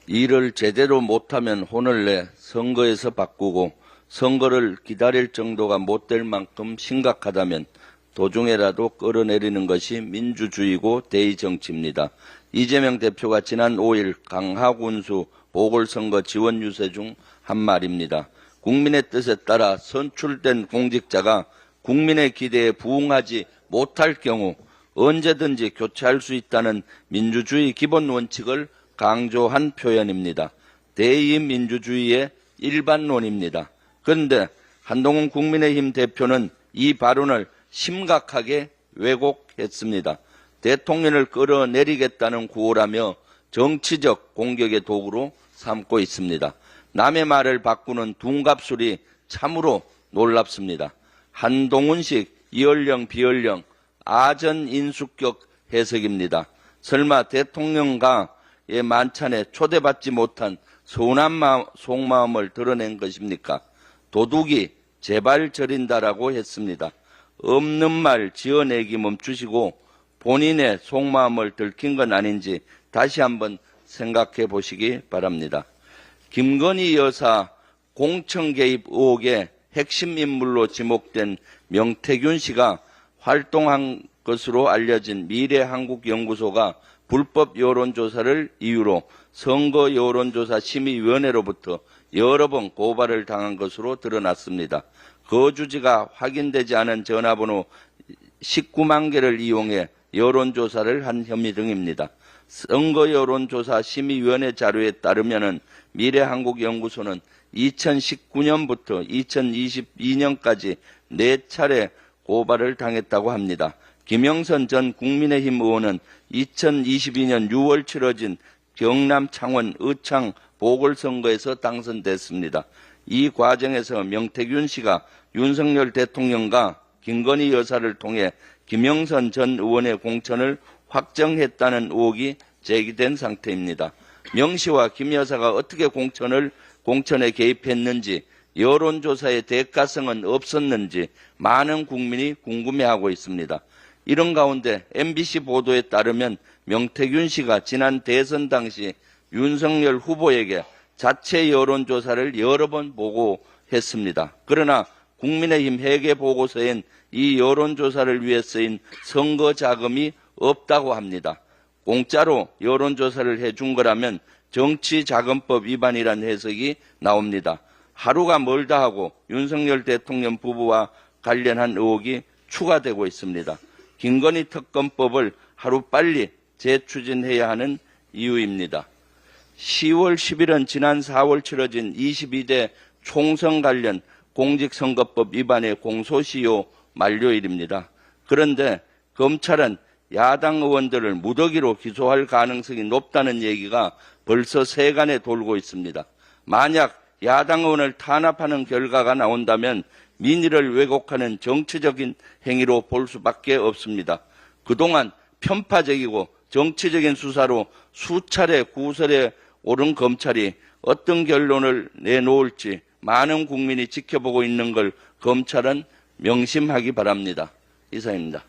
일을 제대로 못하면 혼을 내 선거에서 바꾸고 선거를 기다릴 정도가 못 될 만큼 심각하다면 도중에라도 끌어내리는 것이 민주주의고 대의정치입니다. 이재명 대표가 지난 5일 강하군수 보궐선거 지원 유세 중 한 말입니다. 국민의 뜻에 따라 선출된 공직자가 국민의 기대에 부응하지 못할 경우 언제든지 교체할 수 있다는 민주주의 기본 원칙을 강조한 표현입니다. 대의민주주의의 일반론입니다. 그런데 한동훈 국민의힘 대표는 이 발언을 심각하게 왜곡했습니다. 대통령을 끌어내리겠다는 구호라며 정치적 공격의 도구로 삼고 있습니다. 남의 말을 바꾸는 둔갑술이 참으로 놀랍습니다. 한동훈식 이언령 비언령 아전인수격 해석입니다. 설마 대통령과의 만찬에 초대받지 못한 서운한 속마음을 드러낸 것입니까? 도둑이 제발 저린다라고 했습니다. 없는 말 지어내기 멈추시고 본인의 속마음을 들킨 건 아닌지 다시 한번 생각해 보시기 바랍니다. 김건희 여사 공천 개입 의혹의 핵심 인물로 지목된 명태균 씨가 활동한 것으로 알려진 미래한국연구소가 불법 여론조사를 이유로 선거여론조사심의위원회로부터 여러 번 고발을 당한 것으로 드러났습니다. 거주지가 확인되지 않은 전화번호 19만 개를 이용해 여론조사를 한 혐의 등입니다. 선거여론조사심의위원회 자료에 따르면 미래한국연구소는 2019년부터 2022년까지 4차례 고발을 당했다고 합니다. 김영선 전 국민의힘 의원은 2022년 6월 치러진 경남 창원 의창 보궐선거에서 당선됐습니다. 이 과정에서 명태균 씨가 윤석열 대통령과 김건희 여사를 통해 김영선 전 의원의 공천을 확정했다는 의혹이 제기된 상태입니다. 명 씨와 김 여사가 어떻게 공천에 개입했는지, 여론조사의 대가성은 없었는지 많은 국민이 궁금해하고 있습니다. 이런 가운데 MBC 보도에 따르면 명태균 씨가 지난 대선 당시 윤석열 후보에게 자체 여론조사를 여러 번 보고했습니다. 그러나 국민의힘 회계보고서엔 이 여론조사를 위해 쓰인 선거자금이 없다고 합니다. 공짜로 여론조사를 해준 거라면 정치자금법 위반이라는 해석이 나옵니다. 하루가 멀다 하고 윤석열 대통령 부부와 관련한 의혹이 추가되고 있습니다. 김건희 특검법을 하루빨리 재추진해야 하는 이유입니다. 10월 10일은 지난 4월 치러진 22대 총선 관련 공직선거법 위반의 공소시효 만료일입니다. 그런데 검찰은 야당 의원들을 무더기로 기소할 가능성이 높다는 얘기가 벌써 세간에 돌고 있습니다. 만약 야당 의원을 탄압하는 결과가 나온다면 민의를 왜곡하는 정치적인 행위로 볼 수밖에 없습니다. 그동안 편파적이고 정치적인 수사로 수차례 구설에 오른 검찰이 어떤 결론을 내놓을지 많은 국민이 지켜보고 있는 걸 검찰은 명심하기 바랍니다. 이상입니다.